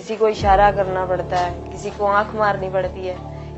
किसी को इशारा करना पड़ता है, किसी को आंख मारनी पड़ती है,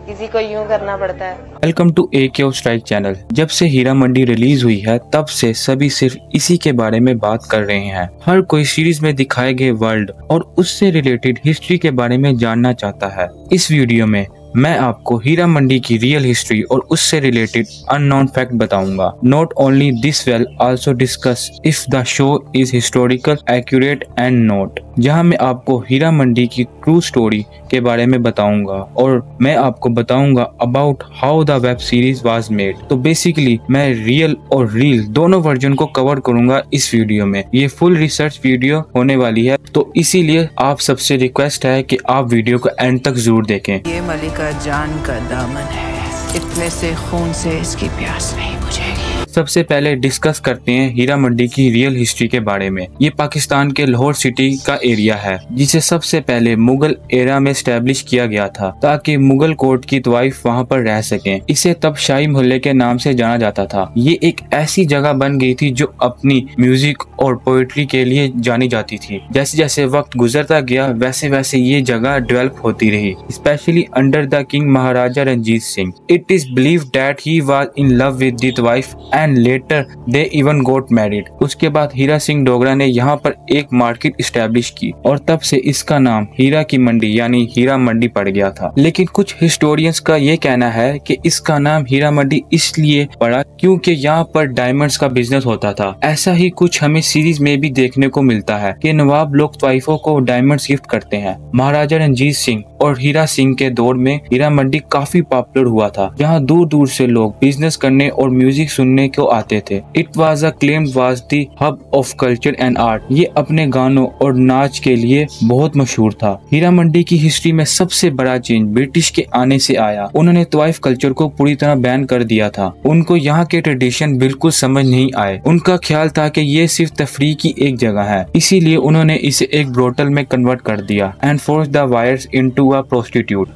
किसी को यूं करना पड़ता है। Welcome to AK strike channel. जब से हीरा मंडी रिलीज हुई है तब से सभी सिर्फ इसी के बारे में बात कर रहे हैं। हर कोई सीरीज में दिखाए गए वर्ल्ड और उससे रिलेटेड हिस्ट्री के बारे में जानना चाहता है। इस वीडियो में मैं आपको हीरा मंडी की रियल हिस्ट्री और उससे रिलेटेड अननोन फैक्ट बताऊंगा। Not only this well also discuss if the show is historical accurate and not, जहां मैं आपको हीरा मंडी की ट्रू स्टोरी के बारे में बताऊंगा और मैं आपको बताऊंगा about how the web series was made. तो बेसिकली मैं रियल और रील दोनों वर्जन को कवर करूंगा इस वीडियो में। ये फुल रिसर्च वीडियो होने वाली है, तो इसीलिए आप सबसे रिक्वेस्ट है कि आप वीडियो को एंड तक जरूर देखें। ये मलिका जान का दामन है, इतने से खून से इसकी प्यास नहीं बुझेगी। सबसे पहले डिस्कस करते हैं हीरा मंडी की रियल हिस्ट्री के बारे में। ये पाकिस्तान के लाहौर सिटी का एरिया है, जिसे सबसे पहले मुगल एरा में स्टैब्लिश किया गया था ताकि मुगल कोर्ट की तवाइफ वहाँ पर रह सकें। इसे तब शाही मोहल्ले के नाम से जाना जाता था। ये एक ऐसी जगह बन गई थी जो अपनी म्यूजिक और पोएट्री के लिए जानी जाती थी। जैसे जैसे वक्त गुजरता गया वैसे वैसे ये जगह डेवलप होती रही, specially under the king Maharaja Ranjit Singh. It is believed that he was in love with the wife and later they even got married. उसके बाद हीरा सिंह डोगरा ने यहाँ पर एक मार्केट इस्टेब्लिश की और तब से इसका नाम हीरा की मंडी यानी हीरा मंडी पड़ गया था। लेकिन कुछ हिस्टोरियंस का ये कहना है कि इसका नाम हीरा मंडी इसलिए पड़ा क्योंकि यहाँ पर डायमंड्स का बिजनेस होता था। ऐसा ही कुछ हमें सीरीज में भी देखने को मिलता है कि नवाब लोग तवाइफों को डायमंड्स गिफ्ट करते हैं। महाराजा रंजीत सिंह और हीरा सिंह के दौर में हीरा मंडी काफी पॉपुलर हुआ था, जहाँ दूर दूर से लोग बिजनेस करने और म्यूजिक सुनने को आते थे। It was claimed was the hub of culture and art. ये अपने गानों और नाच के लिए बहुत मशहूर था। हीरा मंडी की हिस्ट्री में सबसे बड़ा चेंज ब्रिटिश के आने से आया। उन्होंने तवाइफ कल्चर को पूरी तरह बैन कर दिया था। उनको यहाँ के ट्रेडिशन बिल्कुल समझ नहीं आए। उनका ख्याल था कि ये सिर्फ तफरीह की एक जगह है, इसीलिए उन्होंने इसे एक ब्रोटल में कन्वर्ट कर दिया and force the wires into a prostitute.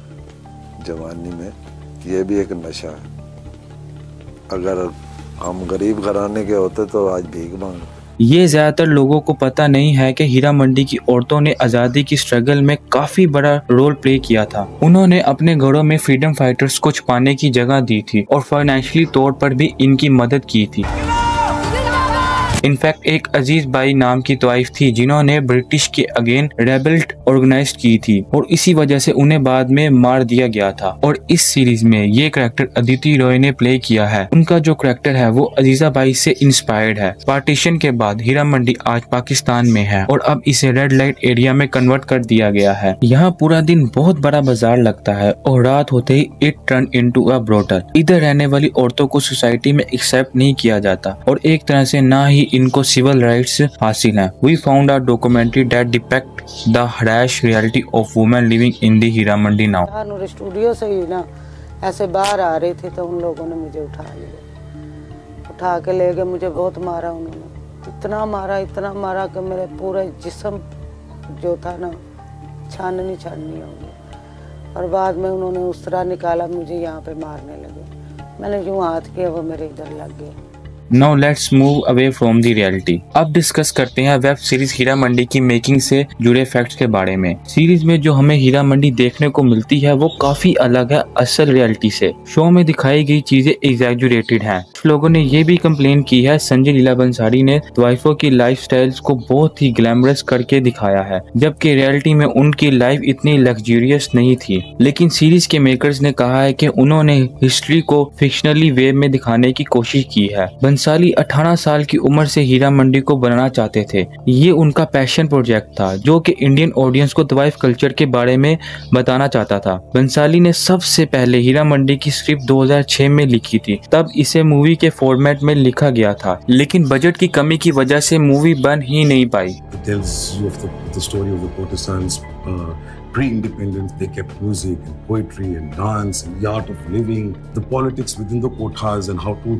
जवानी में ये भी एक नशा है। अगर हम गरीब घराने के होते तो आज भीख मांगते। ये ज्यादातर लोगों को पता नहीं है कि हीरा मंडी की औरतों ने आजादी की स्ट्रगल में काफी बड़ा रोल प्ले किया था। उन्होंने अपने घरों में फ्रीडम फाइटर्स को छुपाने की जगह दी थी और फाइनेंशियली तौर पर भी इनकी मदद की थी। इनफैक्ट एक अजीज बाई नाम की तवाइफ थी जिन्होंने ब्रिटिश के अगेन रेबल्ट ऑर्गेनाइज की थी और इसी वजह से उन्हें बाद में मार दिया गया था। और इस सीरीज में ये कैरेक्टर अदिति रॉय ने प्ले किया है। उनका जो कैरेक्टर है वो अजीजा बाई से इंस्पायर्ड है। पार्टीशन के बाद हीरा मंडी आज पाकिस्तान में है और अब इसे रेड लाइट एरिया में कन्वर्ट कर दिया गया है। यहाँ पूरा दिन बहुत बड़ा बाजार लगता है और रात होते ही इट टर्न इनटू अ ब्रोटल। इधर रहने वाली औरतों को सोसाइटी में एक्सेप्ट नहीं किया जाता और एक तरह से ना ही इनको सिविल राइट्स हासिल हैं। We found a documentary that depict the harsh reality of women living in the Heera Mandi now। Studio से ही ना ऐसे बाहर आ रहे थे तो उन लोगों ने मुझे उठा के ले गए। मुझे बहुत मारा उन्होंने, इतना मारा कि मेरे पूरे जिस्म जो था ना छाननी हो गई। और बाद में उन्होंने उस तरह निकाला मुझे यहाँ पे मारने लगे। मैंने जो हाथ किया वो मेरे इधर लग गया। Now let's move away from the reality। अब डिस्कस करते हैं वेब सीरीज हीरा मंडी की मेकिंग से जुड़े फैक्ट्स के बारे में। सीरीज में जो हमें हीरा मंडी देखने को मिलती है वो काफी अलग है असल रियलिटी से। शो में दिखाई गई चीजें एग्जैजुरेटेड हैं। लोगों ने ये भी कंप्लेन की है संजय लीला बंसारी ने तवाइफों की लाइफस्टाइल्स को बहुत ही ग्लैमरस करके दिखाया है, जबकि रियलिटी में उनकी लाइफ इतनी लग्जरियस नहीं थी। लेकिन सीरीज के मेकर्स ने कहा है कि उन्होंने हिस्ट्री को फिक्शनली वे में दिखाने की कोशिश की है। बंसाली 18 साल की उम्र से हीरा मंडी को बनाना चाहते थे। ये उनका पैशन प्रोजेक्ट था जो कि इंडियन ऑडियंस को तवाइफ कल्चर के बारे में बताना चाहता था। बंसाली ने सबसे पहले हीरा मंडी की स्क्रिप्ट 2006 में लिखी थी। तब इसे मूवी के फॉर्मेट में लिखा गया था, लेकिन बजट की कमी की वजह से मूवी बन ही नहीं पाई। Pre-independence, they kept music and poetry and dance and the art of living, the politics within the kothas and how to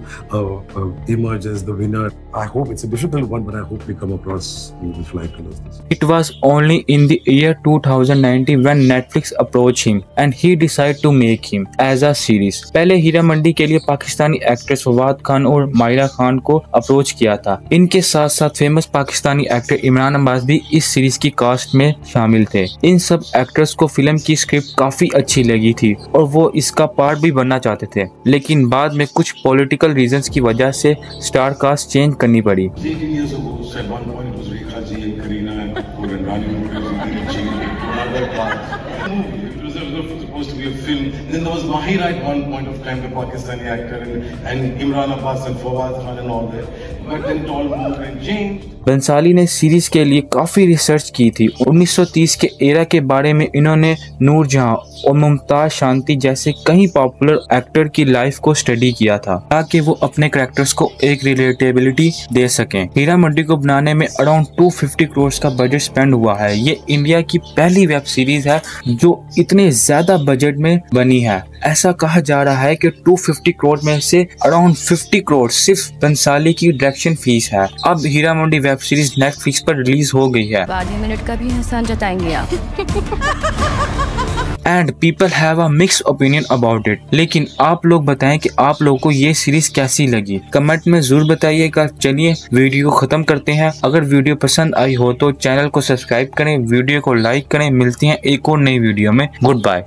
emerge as the winner. I hope it's a difficult one, but I hope we come across the flight colors this. It was only in the year 2019 when Netflix approached him and he decided to make him as a series. पहले हीरा मंडी के लिए Pakistani actress Fawad Khan और मायरा खान को approach किया था। इनके साथ साथ फेमस पाकिस्तानी एक्टर इमरान अब्बास भी इस सीरीज की कास्ट में शामिल थे। इन सब एक्टर्स को फिल्म की स्क्रिप्ट काफी अच्छी लगी थी और वो इसका पार्ट भी बनना चाहते थे, लेकिन बाद में कुछ पॉलिटिकल रीजंस की वजह से स्टार कास्ट चेंज करनी पड़ी। Supposed to be a film. And then there was Mahira at one point of time, the Pakistani actor, and Imran Abbas and Fawad Khan and all that. But then it all moved and changed. Bhansali ने series के लिए काफी research की थी। 1930 के era के बारे में इन्होंने नूरजहां और मुमताज शांति जैसे कई पॉपुलर एक्टर की लाइफ को स्टडी किया था ताकि वो अपने कैरेक्टर्स को एक रिलेटेबिलिटी दे सकें। हीरा मंडी को बनाने में अराउंड 250 करोड़ का बजट स्पेंड हुआ है। ये इंडिया की पहली वेब सीरीज है जो इतने ज्यादा बजट में बनी है। ऐसा कहा जा रहा है कि 250 करोड़ में से अराउंड 50 करोड़ सिर्फ बंसाली की डायरेक्शन फीस है। अब Heera Mandi web series Netflix पर रिलीज हो गई है। आधे मिनट का भी एहसान जताएंगे आप। And people have a mix opinion about it. लेकिन आप लोग बताएं कि आप लोगों को ये सीरीज कैसी लगी, कमेंट में जरूर बताइएगा। चलिए वीडियो को खत्म करते हैं। अगर वीडियो पसंद आई हो तो चैनल को सब्सक्राइब करें, वीडियो को लाइक करें। मिलती हैं एक और नई वीडियो में। Good bye.